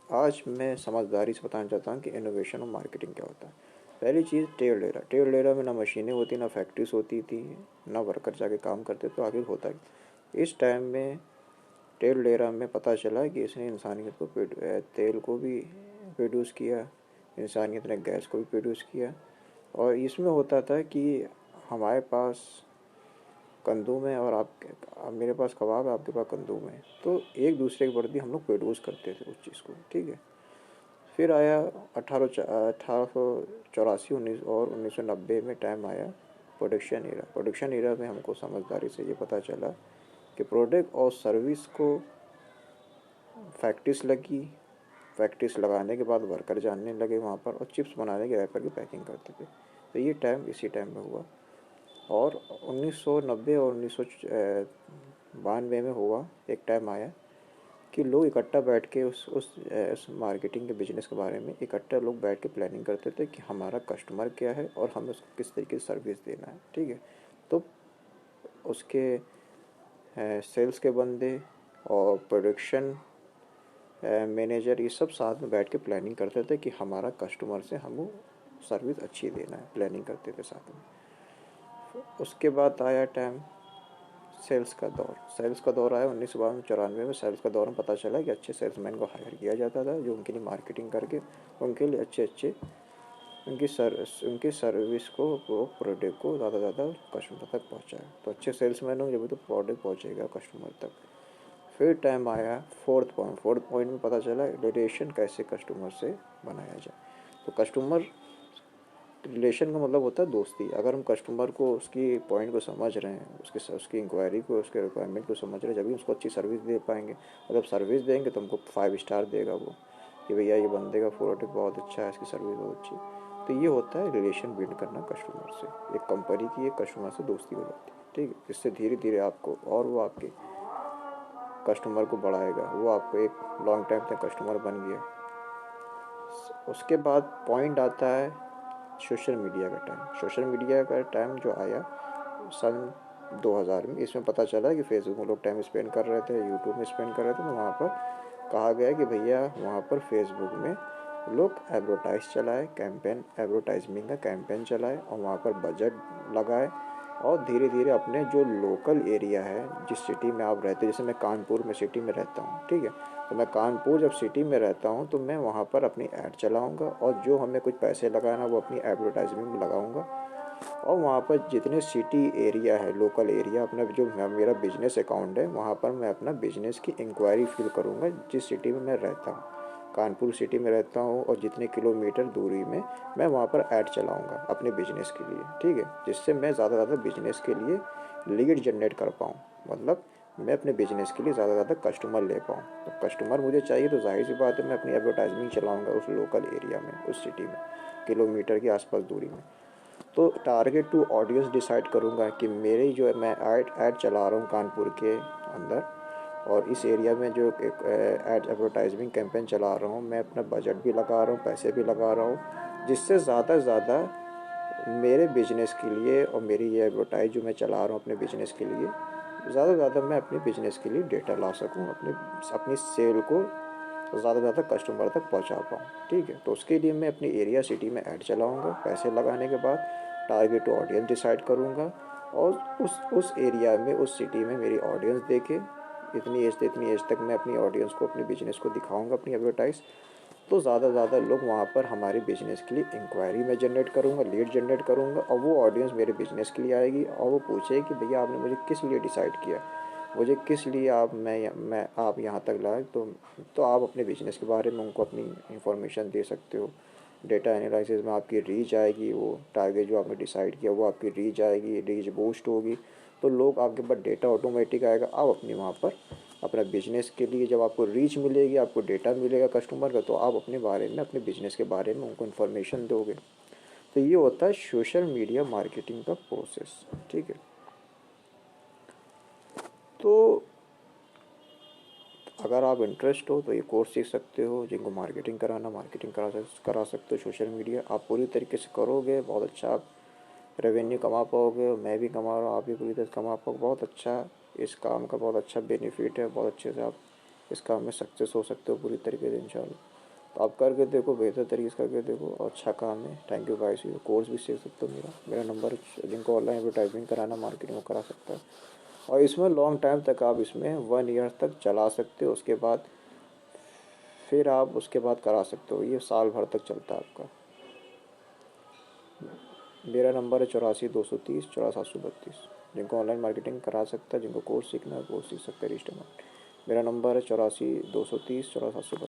आज मैं समझदारी से बताना चाहता हूँ कि इनोवेशन और मार्केटिंग क्या होता है। पहली चीज़ टेल एरा में ना मशीनें होती, ना फैक्ट्रीज होती थी, ना वर्कर जाके काम करते, तो आगे होता है। इस टाइम में टेल एरा में पता चला कि इसने इंसानियत को तेल को भी प्रोड्यूस किया, इंसानियत ने गैस को भी प्रोड्यूस किया। और इसमें होता था कि हमारे पास कंदूम है और आप मेरे पास कबाब है, आपके पास कंदूम है, तो एक दूसरे के प्रति हम लोग प्रोड्यूस करते थे उस चीज़ को, ठीक है। फिर आया 1884 19 और 1990 में टाइम आया प्रोडक्शन एरा में हमको समझदारी से ये पता चला कि प्रोडक्ट और सर्विस को फैक्ट्रीज लगी, फैक्ट्रीज लगाने के बाद वर्कर जानने लगे वहाँ पर, और चिप्स बनाने के रैपर की पैकिंग करते थे। तो ये टाइम इसी टाइम में हुआ। और 1990 और 1992 में हुआ, एक टाइम आया कि लोग इकट्ठा बैठ के उस मार्केटिंग के बिजनेस के बारे में इकट्ठा लोग बैठ के प्लानिंग करते थे कि हमारा कस्टमर क्या है और हमें उसको किस तरीके से सर्विस देना है, ठीक है। तो उसके सेल्स के बंदे और प्रोडक्शन मैनेजर ये सब साथ में बैठ के प्लानिंग करते थे कि हमारा कस्टमर से हमको सर्विस अच्छी देना है, प्लानिंग करते थे साथ में। उसके बाद आया टाइम सेल्स का दौर आया 1992 में। सेल्स का दौर में पता चला कि अच्छे सेल्समैन को हायर किया जाता था, जो उनके लिए मार्केटिंग करके उनके लिए अच्छे उनकी सर्विस को, वो प्रोडक्ट को ज़्यादा से ज़्यादा कस्टमर तक पहुँचाए। तो अच्छे सेल्समैन होंगे जब तो प्रोडक्ट पहुँचेगा कस्टमर तक। फिर टाइम आया फोर्थ पॉइंट में पता चला रिलेशन कैसे कस्टमर से बनाया जाए। तो कस्टमर रिलेशन का मतलब होता है दोस्ती। अगर हम कस्टमर को उसकी पॉइंट को समझ रहे हैं, उसकी इंक्वायरी को, उसके रिक्वायरमेंट को समझ रहे हैं, जब भी उसको अच्छी सर्विस दे पाएंगे। और जब सर्विस देंगे तो हमको 5 स्टार देगा वो, कि भैया ये बंदे का प्रोडक्ट बहुत अच्छा है, इसकी सर्विस बहुत अच्छी है। तो ये होता है रिलेशन बिल्ड करना कस्टमर से। एक कंपनी की एक कस्टमर से दोस्ती हो जाती है, ठीक है। इससे धीरे धीरे आपको, और वो आपके कस्टमर को बढ़ाएगा, वो आपको एक लॉन्ग टाइम तक कस्टमर बन गया। उसके बाद पॉइंट आता है सोशल मीडिया का टाइम। सोशल मीडिया का टाइम जो आया सन 2000 में, इसमें पता चला कि फेसबुक में लोग टाइम स्पेंड कर रहे थे, यूट्यूब में स्पेंड कर रहे थे। तो वहाँ पर कहा गया कि भैया वहाँ पर फेसबुक में लोग एडवर्टाइज चलाए, कैंपेन एडवर्टाइजमेंट का कैंपेन चलाए, और वहाँ पर बजट लगाए। और धीरे धीरे अपने जो लोकल एरिया है, जिस सिटी में आप रहते हैं, जैसे मैं कानपुर में सिटी में रहता हूँ, ठीक है। तो मैं कानपुर जब सिटी में रहता हूँ तो मैं वहाँ पर अपनी ऐड चलाऊँगा, और जो हमें कुछ पैसे लगाना वो अपनी एडवर्टाइजमेंट में लगाऊँगा। और वहाँ पर जितने सिटी एरिया है, लोकल एरिया, अपना जो मेरा बिजनेस अकाउंट है, वहाँ पर मैं अपना बिजनेस की इंक्वायरी फिल करूँगा जिस सिटी में मैं रहता हूँ। कानपुर सिटी में रहता हूँ और जितने किलोमीटर दूरी में, मैं वहाँ पर ऐड चलाऊँगा अपने बिजनेस के लिए, ठीक है। जिससे मैं ज़्यादा से ज़्यादा बिजनेस के लिए लीड जनरेट कर पाऊँ, मतलब मैं अपने बिजनेस के लिए ज़्यादा से ज़्यादा कस्टमर ले पाऊँ। तो कस्टमर मुझे चाहिए तो जाहिर सी बात है मैं अपनी एडवर्टाइजमेंट चलाऊँगा उस लोकल एरिया में, उस सिटी में, किलोमीटर के आसपास दूरी में। तो टारगेट टू ऑडियंस डिसाइड करूँगा कि मेरी जो मैं ऐड चला रहा हूँ कानपुर के अंदर, और इस एरिया में जो एक ऐड एडवर्टाइजमेंट कैंपेन चला रहा हूँ, मैं अपना बजट भी लगा रहा हूँ, पैसे भी लगा रहा हूँ, जिससे ज़्यादा से ज़्यादा मेरे बिजनेस के लिए, और मेरी ये एडवर्टाइज जो मैं चला रहा हूँ अपने बिजनेस के लिए, ज़्यादा से ज़्यादा मैं अपने बिजनेस के लिए डेटा ला सकूँ, अपनी सेल को ज़्यादा से ज़्यादा कस्टमर तक पहुंचा पाऊँ, ठीक है। तो उसके लिए मैं अपनी एरिया सिटी में ऐड चलाऊँगा। पैसे लगाने के बाद टारगेट ऑडियंस डिसाइड करूँगा, और उस एरिया में, उस सिटी में मेरी ऑडियंस देखे, इतनी एज से इतनी एज तक मैं अपनी ऑडियंस को, अपने बिजनेस को दिखाऊँगा, अपनी एडवर्टाइज़। तो ज़्यादा से ज़्यादा लोग वहाँ पर हमारे बिजनेस के लिए इंक्वायरी में जनरेट करूँगा, लीड जनरेट करूँगा, और वो ऑडियंस मेरे बिजनेस के लिए आएगी और वो पूछेगी कि भैया आपने मुझे किस लिए डिसाइड किया, मुझे किस लिए मैं आप यहाँ तक लाए। तो आप अपने बिजनेस के बारे में उनको अपनी इंफॉर्मेशन दे सकते हो। डेटा एनालिसिस में आपकी रीच आएगी, वो टारगेट जो आपने डिसाइड किया वो आपकी रीच आएगी, रीच बूस्ट होगी, तो लोग आपके पास डेटा ऑटोमेटिक आएगा। आप अपने वहाँ पर अपना बिजनेस के लिए, जब आपको रीच मिलेगी, आपको डेटा मिलेगा कस्टमर का, तो आप अपने बारे में, अपने बिजनेस के बारे में उनको इन्फॉर्मेशन दोगे। तो ये होता है सोशल मीडिया मार्केटिंग का प्रोसेस, ठीक है। तो अगर आप इंटरेस्ट हो तो ये कोर्स सीख सकते हो। जिनको मार्केटिंग कराना, मार्केटिंग करा सकते हो। सोशल मीडिया आप पूरी तरीके से करोगे, बहुत अच्छा आप रेवेन्यू कमा पाओगे, मैं भी कमा रहा हूँ, आप भी पूरी तरह से कमा पाओगे। बहुत अच्छा इस काम का बहुत अच्छा बेनिफिट है, बहुत अच्छे से आप इस काम में सक्सेस हो सकते हो पूरी तरीके से इंशाल्लाह। तो आप करके देखो, बेहतर तरीके से करके देखो और अच्छा काम है। Thank you guys. ये कोर्स भी सीख सकते हो मेरा नंबर, जिनको ऑनलाइन एडवर्टाइजमेंट कराना, मार्केटिंग करा सकता है। और इसमें लॉन्ग टाइम तक आप इसमें 1 ईयर तक चला सकते हो। उसके बाद फिर आप उसके बाद करा सकते हो, ये साल भर तक चलता है आपका। मेरा नंबर है 84 230 4732। जिनको ऑनलाइन मार्केटिंग करा सकता है, जिनको कोर्स सीखना है, कोर्स सीख सकते हैं। रजिस्टर में मेरा नंबर है 84 230 4732।